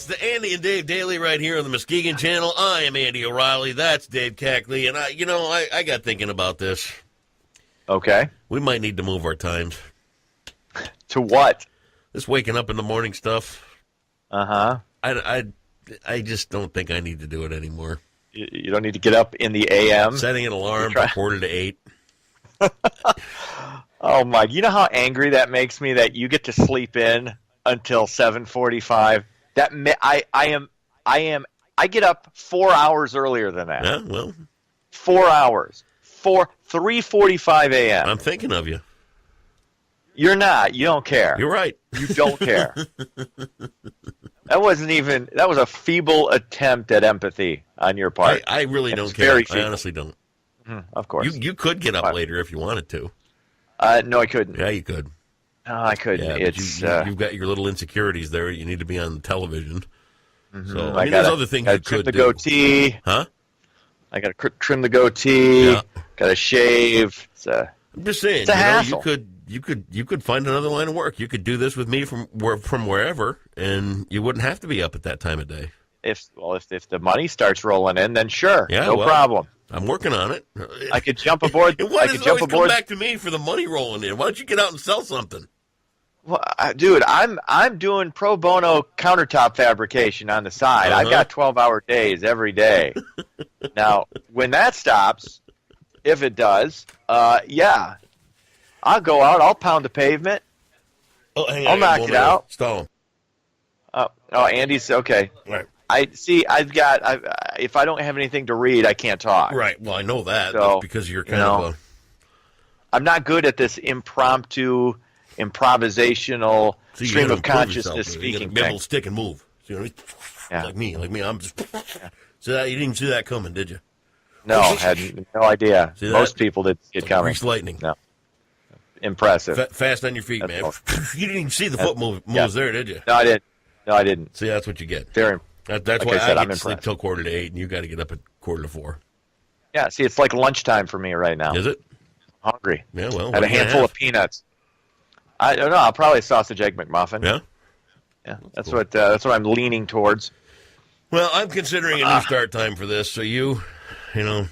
It's the Andy and Dave Daily right here on the Muskegon Channel. I am Andy O'Reilly. That's Dave Cackley. And I got thinking about this. Okay. We might need to move our times. To what? This waking up in the morning stuff. Uh-huh. I just don't think I need to do it anymore. You don't need to get up in the a.m.? Setting an alarm for 7:45. Oh, my. You know how angry that makes me that you get to sleep in until 7:45? I get up 4 hours earlier than that. Yeah, well. 4 hours. 3:45 a.m. I'm thinking of you. You're not. You don't care. You're right. You don't care. That was a feeble attempt at empathy on your part. I really don't care. I honestly don't. Of course. You could get up later if you wanted to. No, I couldn't. Yeah, you could. No, I couldn't. Yeah, you've got your little insecurities there. You need to be on television. Mm-hmm. So there's other things you could do. Trim the goatee. Huh? I got to trim the goatee. Yeah. Got to shave. I'm just saying. It's a hassle. You could find another line of work. You could do this with me from wherever, and you wouldn't have to be up at that time of day. If the money starts rolling in, then sure, no problem. I'm working on it. I could jump aboard. Why does it always come back to me for the money rolling in? Why don't you get out and sell something? Well, dude, I'm doing pro bono countertop fabrication on the side. I've got 12-hour days every day. Now, when that stops, if it does, yeah, I'll go out. I'll pound the pavement. Oh, hang on, I'll knock it out. Stall him. Oh, Andy's okay. Right. If I don't have anything to read, I can't talk. Right. Well, I know that. So, That's because you're kind of I'm not good at this impromptu, improvisational stream of consciousness speaking thing. Be able to stick and move. You know, yeah. Like me. I'm just. So that you didn't see that coming, did you? No, had no idea. Most people did see it coming. Grease lightning. No. Impressive. Fast on your feet, man. You didn't even see the foot moves there, did you? No, I didn't. See, that's what you get. Very. That's like why I said, I I'm get to sleep impressed. till 7:45, and you got to get up at 3:45. Yeah, see, it's like lunchtime for me right now. Is it? I'm hungry. Yeah, well. I had a handful of peanuts. I don't know. I'll probably a sausage egg McMuffin. Yeah? Yeah, that's cool. what I'm leaning towards. Well, I'm considering a new start time for this, so you know.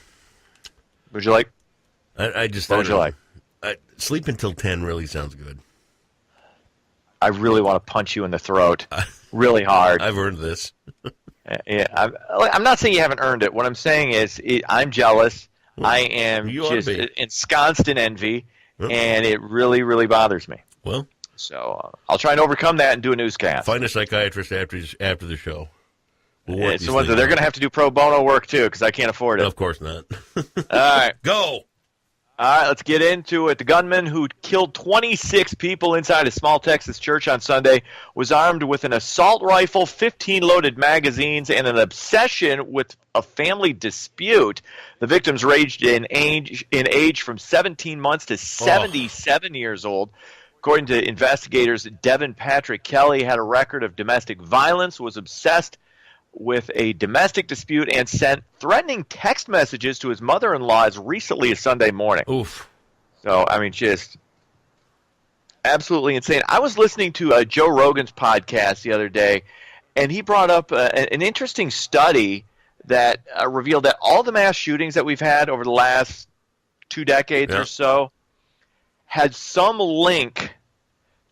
Would you like? What would you like? Sleep until 10 really sounds good. I really want to punch you in the throat really hard. I've earned this. Yeah, I'm not saying you haven't earned it. What I'm saying is I'm jealous. Well, I am just be. ensconced in envy, and it really, really bothers me. Well, so I'll try and overcome that and do a newscast. Find a psychiatrist after the show. They're going to have to do pro bono work, too, because I can't afford it. Of course not. All right. Go. All right, let's get into it. The gunman who killed 26 people inside a small Texas church on Sunday was armed with an assault rifle, 15 loaded magazines, and an obsession with a family dispute. The victims ranged in age from 17 months to 77 years old. According to investigators, Devin Patrick Kelly had a record of domestic violence, was obsessed with a domestic dispute, and sent threatening text messages to his mother-in-law as recently as Sunday morning. Oof. So, I mean, just absolutely insane. I was listening to Joe Rogan's podcast the other day, and he brought up an interesting study that revealed that all the mass shootings that we've had over the last 2 decades or so had some link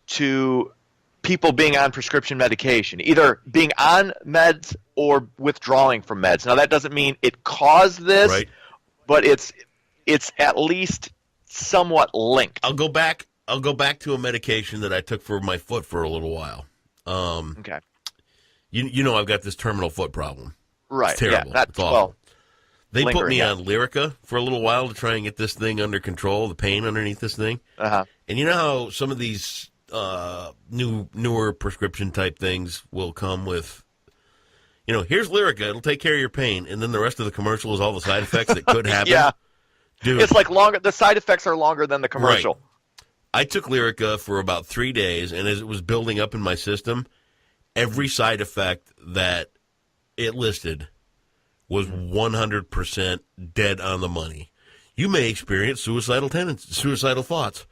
to people being on prescription medication, either being on meds or withdrawing from meds. Now, that doesn't mean it caused this, but it's at least somewhat linked. I'll go back to a medication that I took for my foot for a little while. Okay. You know I've got this terminal foot problem. Right. It's terrible. Yeah, it's awful. They put me on Lyrica for a little while to try and get this thing under control, the pain underneath this thing. Uh-huh. And you know how some of these newer prescription type things will come with, here's Lyrica, it'll take care of your pain, and then the rest of the commercial is all the side effects that could happen. Yeah. Dude. It's like longer. The side effects are longer than the commercial. Right. I took Lyrica for about 3 days, and as it was building up in my system, every side effect that it listed was 100% dead on the money. You may experience suicidal thoughts.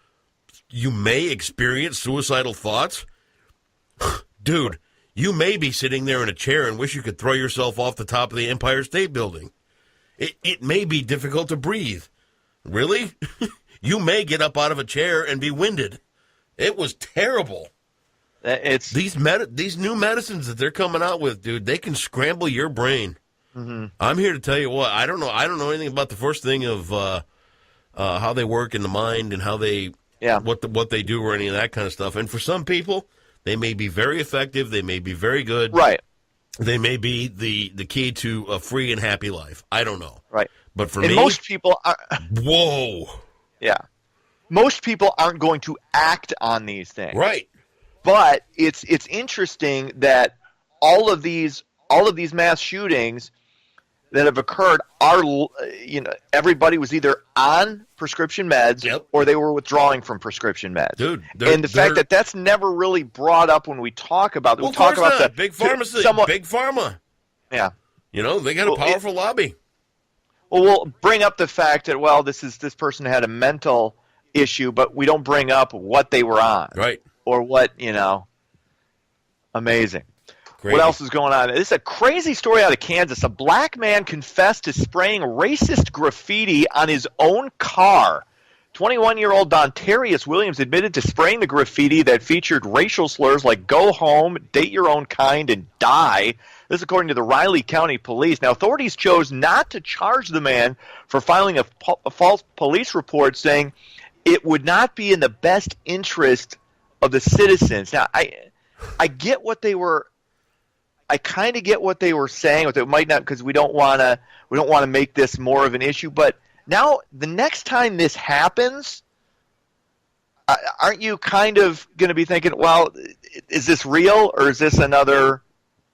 You may experience suicidal thoughts? Dude, You may be sitting there in a chair and wish you could throw yourself off the top of the Empire State Building. It may be difficult to breathe. Really? You may get up out of a chair and be winded. It was terrible. It's these new medicines that they're coming out with, dude. They can scramble your brain. Mm-hmm. I'm here to tell you what. I don't know anything about the first thing of how they work in the mind and how they what they do or any of that kind of stuff. And for some people, they may be very effective. They may be very good. Right. They may be the key to a free and happy life. I don't know. Right. But for and me, most people are. Whoa. Yeah. Most people aren't going to act on these things. Right. But it's interesting that all of these mass shootings that have occurred are, everybody was either on prescription meds or they were withdrawing from prescription meds. Dude, and the fact that that's never really brought up when we talk about we talk about the big pharmacy, big pharma. Yeah, they got a powerful lobby. Well, we'll bring up the fact that this person had a mental issue, but we don't bring up what they were on, right? Or what amazing. Crazy. What else is going on? This is a crazy story out of Kansas. A black man confessed to spraying racist graffiti on his own car. 21-year-old Dontarius Williams admitted to spraying the graffiti that featured racial slurs like "go home," "date your own kind," and "die." This according to the Riley County Police. Now, authorities chose not to charge the man for filing a false police report, saying it would not be in the best interest of the citizens. Now, I get what they were. I kind of get what they were saying. What they might not, because we don't want to make this more of an issue. But now, the next time this happens, aren't you kind of going to be thinking, well, is this real or is this another?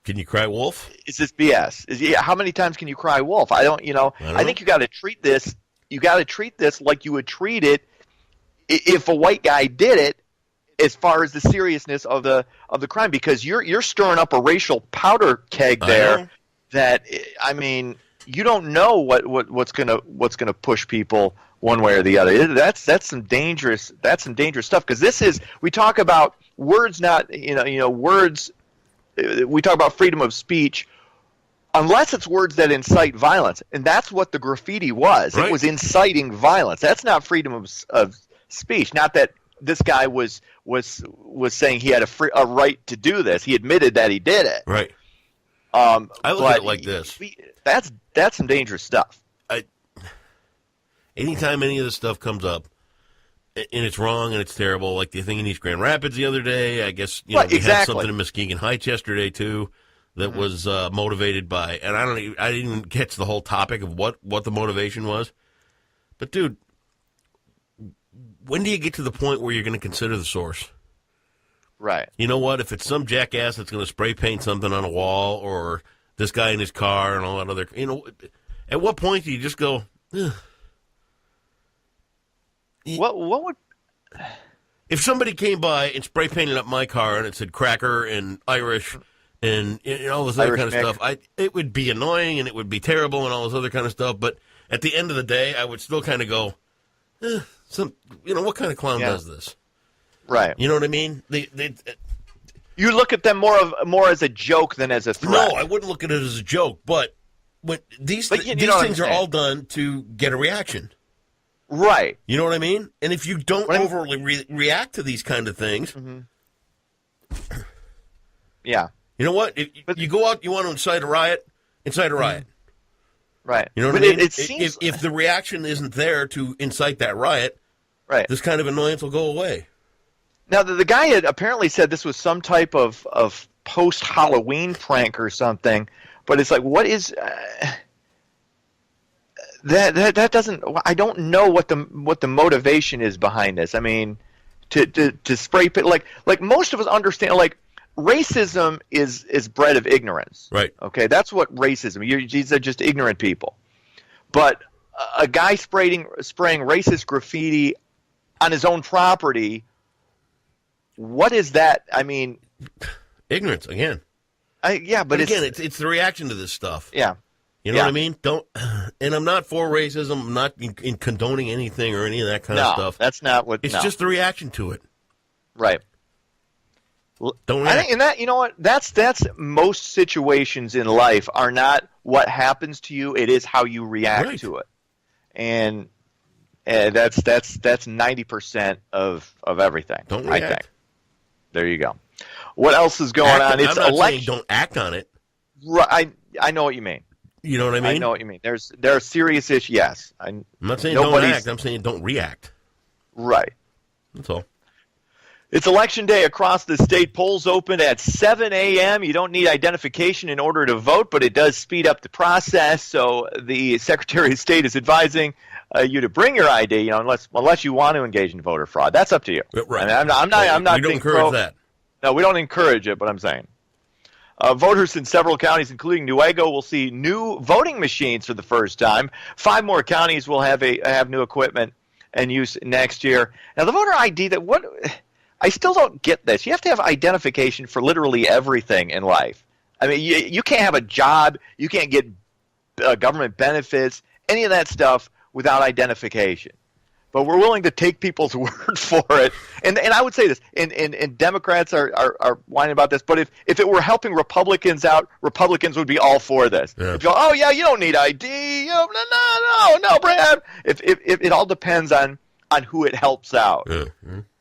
Can you cry wolf? Is this BS? How many times can you cry wolf? I don't. I think you got to treat this. You got to treat this like you would treat it if a white guy did it. As far as the seriousness of the crime, because you're stirring up a racial powder keg there. That you don't know what's gonna push people one way or the other. That's some dangerous stuff. Because we talk about words, not words. We talk about freedom of speech, unless it's words that incite violence, and that's what the graffiti was. Right. It was inciting violence. That's not freedom of speech. Not that. This guy was saying he had a right to do this. He admitted that he did it. Right. I look at it like this. That's some dangerous stuff. Anytime any of this stuff comes up, and it's wrong and it's terrible, like the thing in East Grand Rapids the other day, I guess we had something in Muskegon Heights yesterday too that was motivated by, and I didn't even catch the whole topic of what the motivation was, but dude. When do you get to the point where you're going to consider the source? Right. You know what? If it's some jackass that's going to spray paint something on a wall or this guy in his car and all that other, at what point do you just go, ugh. What would... If somebody came by and spray painted up my car and it said cracker and Irish and all this other kind of stuff, it would be annoying and it would be terrible and all this other kind of stuff. But at the end of the day, I would still kind of go, what kind of clown does this? Right. You know what I mean? You look at them more as a joke than as a threat. No, I wouldn't look at it as a joke. But these things are all done to get a reaction. Right. You know what I mean? And if you don't overly react to these kind of things, yeah. You know what? If you go out, you want to incite a riot. Right. You know what I mean? It seems... if the reaction isn't there to incite that riot, right, this kind of annoyance will go away. Now, the guy had apparently said this was some type of post-Halloween prank or something, but it's like, what is that doesn't... I don't know what the motivation is behind this. I mean, to spray paint... Like most of us understand, like, racism is bred of ignorance. Right. Okay, that's what racism. These are just ignorant people. But a guy spraying racist graffiti on his own property, what is that? I mean, ignorance again. But again, it's the reaction to this stuff. Yeah. You know what I mean? And I'm not for racism. I'm not in condoning anything or any of that kind of stuff. That's not what. It's just the reaction to it. Right. Don't I react. think, and that, you know what, that's most situations in life are not what happens to you. It is how you react to it, and that's 90% of everything. Don't I react. think. There you go. What else is going on? It's I'm not saying election. don't act on it. Right, I know what you mean. You know what I mean? I know what you mean. There are serious issues. Yes, I'm not saying don't act. I'm saying don't react. Right. That's all. It's election day across the state. Polls open at 7 a.m. You don't need identification in order to vote, but it does speed up the process. So the Secretary of State is advising you to bring your ID, unless you want to engage in voter fraud. That's up to you. Right. I mean, I'm not. We don't encourage that. No, we don't encourage it, but I'm saying. Voters in several counties, including Newaygo, will see new voting machines for the first time. 5 more counties will have new equipment and use next year. Now, the voter ID, I still don't get this. You have to have identification for literally everything in life. I mean, you can't have a job, you can't get government benefits, any of that stuff without identification. But we're willing to take people's word for it. And I would say this, and Democrats are whining about this, but if it were helping Republicans out, Republicans would be all for this. Yeah. If you go, oh, yeah, you don't need ID. No, Brad. If it all depends on who it helps out,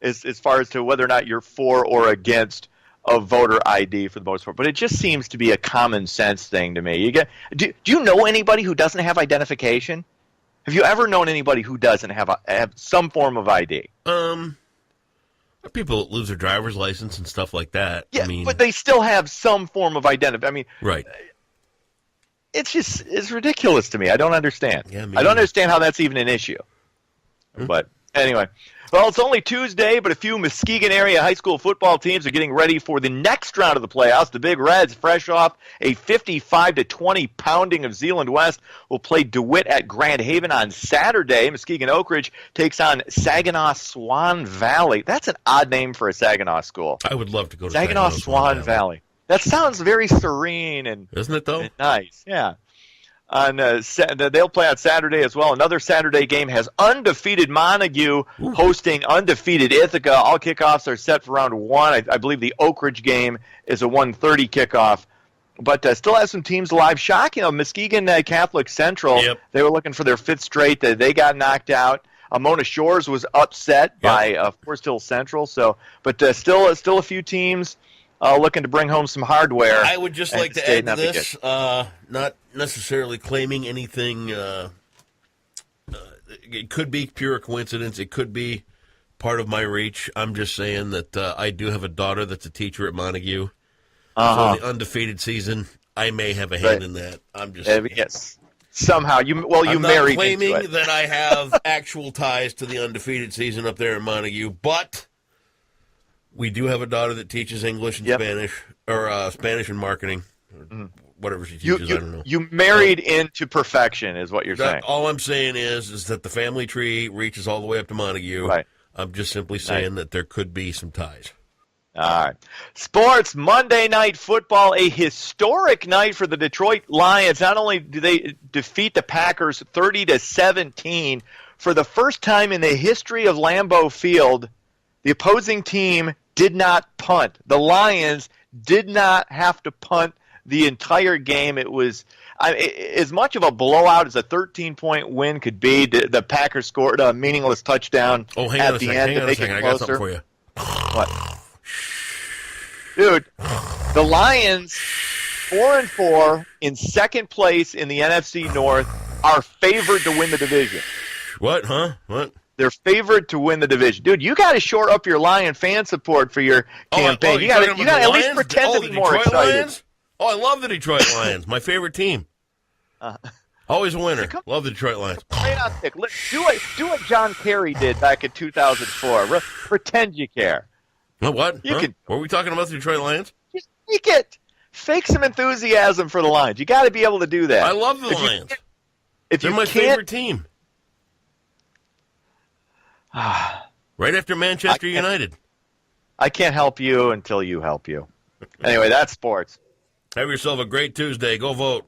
as far as to whether or not you're for or against a voter ID for the most part. But it just seems to be a common sense thing to me. Do you know anybody who doesn't have identification? Have you ever known anybody who doesn't have some form of ID? People that lose their driver's license and stuff like that. Yeah, I mean, but they still have some form of identity. I mean, right. It's ridiculous to me. I don't understand. Yeah, I don't understand how that's even an issue. But anyway, well, it's only Tuesday, but a few Muskegon area high school football teams are getting ready for the next round of the playoffs. The Big Reds, fresh off a 55-20 pounding of Zeeland West, will play DeWitt at Grand Haven on Saturday. Muskegon Oak Ridge takes on Saginaw Swan Valley. That's an odd name for a Saginaw school. I would love to go to Saginaw Swan Valley. That sounds very serene and isn't it though? And nice, yeah. They'll play on Saturday as well. Another Saturday game has undefeated Montague hosting undefeated Ithaca. All kickoffs are set for round 1. I believe the Oak Ridge game is a 1:30 kickoff. But still has some teams alive. Shocking, Muskegon Catholic Central, They were looking for their 5th straight. They got knocked out. Mona Shores was upset by Forest Hill Central. But still a few teams looking to bring home some hardware. I would just like to add to this, not necessarily claiming anything. It could be pure coincidence. It could be part of my reach. I'm just saying that I do have a daughter that's a teacher at Montague. So in the undefeated season, I may have a hand in that. I'm just saying. Yes. Somehow you I'm married not claiming into it. that I have actual ties to the undefeated season up there in Montague, but we do have a daughter that teaches English and Spanish, or Spanish and marketing, or whatever she teaches. I don't know. You married into perfection, is what you're saying. All I'm saying is that the family tree reaches all the way up to Montague. Right. I'm just simply saying that there could be some ties. All right. Sports, Monday Night Football, a historic night for the Detroit Lions. Not only do they defeat the Packers 30-17, for the first time in the history of Lambeau Field, the opposing team did not punt. The Lions did not have to punt the entire game. It was as much of a blowout as a 13-point win could be. The Packers scored a meaningless touchdown at the end to make it closer. I got something for you. What? Dude, the Lions, 4-4 in second place in the NFC North, are favored to win the division. What? Huh? What? They're favored to win the division. Dude, you got to shore up your Lion fan support for your campaign. You got to at least pretend to be more excited. Lions? Oh, I love the Detroit Lions. My favorite team. Always a winner. Love the Detroit Lions. Right on pick. Do what John Kerry did back in 2004. Pretend you care. What? Were we talking about the Detroit Lions? Just fake it. Fake some enthusiasm for the Lions. You got to be able to do that. I love the Lions. They're my favorite team. Right after Manchester United. I can't help you until you help you. Anyway, that's sports. Have yourself a great Tuesday. Go vote.